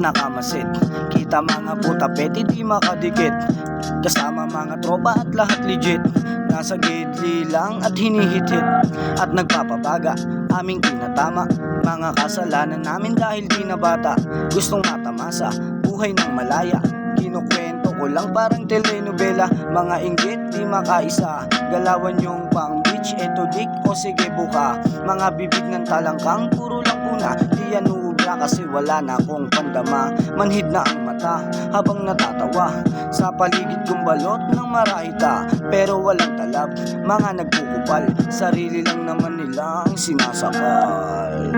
nakamasid. Kita mga puta peti di makadikit, kasama mga tropa at lahat legit. Nasa gidli lang at hinihit-hit, at nagpapabaga aming tinatama mga kasalanan namin dahil di na bata. Gustong matamasa, buhay ng malaya, kinukwento ko lang parang telenovela. Mga inggit di makaisa, galawan yung pang bitch, eto dik o sige buka. Mga bibig ng talangkang puro lang puna, di yan uubra kasi wala na akong pandama. Manhid na ang mata habang natatawa sa paligid kong balot ng marahita, pero walang talab, mga nagkukupal, sarili lang naman nilang sinasakal.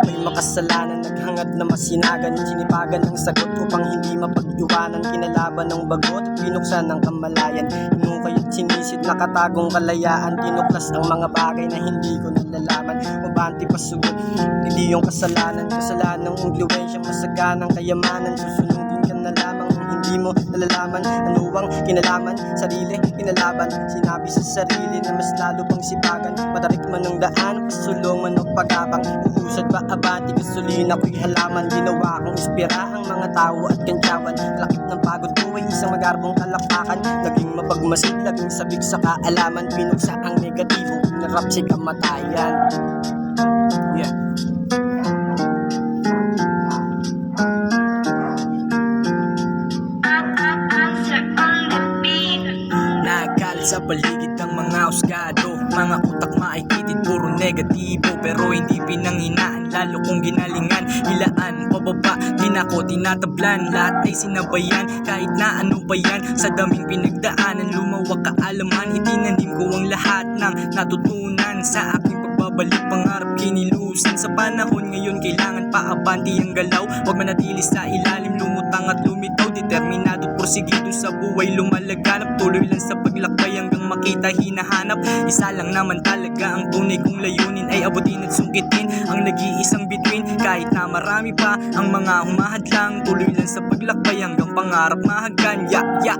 May makasalanan, naghangad na masinagan, sinipagan ng sagot upang hindi mapag-iwanan. Kinalaban ng bagot at binuksan ng kamalayan, hinukay at sinisid nakatagong kalayaan. Tinuklas ang mga bagay na hindi ko nalalaman, mabanti pa sugot, hindi yung kasalanan. Kasalanang impluwensya, masaganang kayamanan, susunugin ka na lamang kung hindi mo nalalaman. Ano ang kinalaman? Sarili, kinalaban, sinabi sa sarili na mas lalo pang sipagan. Matarik man ang daan, pasulong man o pagabang, uhusad pa abati, gasolina ko'y halaman. Ginawa kong ispira ang mga tao at kantyawan, lakip ng pagod ko ay isang magarbong talakpakan. Naging mapagmasid, laging sabik sa kaalaman, pinuksa ang negatibo, narap si kamatayan. Yeah. Sa paligid ng mga husgado, mga utak maikitid, puro negatibo, pero hindi pinanghinaan, lalo kong ginalingan. Ilaan, pababa, din ako tinatablan, lahat ay sinabayan, kahit na ano pa yan. Sa daming pinagdaanan, lumawak kaalaman, itinanim ko ang lahat ng natutunan. Sa aking pagbabalik, pangarap kinilusan. Sa panahon ngayon, kailangan paabanti ang galaw, huwag manatili sa ilalim, lumutang at lumitaw. Determinado, porsigido sa buhay, lumalaganap, tuloy lang sa paglakbay hanggang makita hinahanap. Isa lang naman talaga ang tunay kong layunin, ay abutin at sungkitin ang nag-iisang bituin. Kahit na marami pa ang mga humahadlang, tuloy lang sa paglakbay hanggang pangarap mahagan. Ya, ya.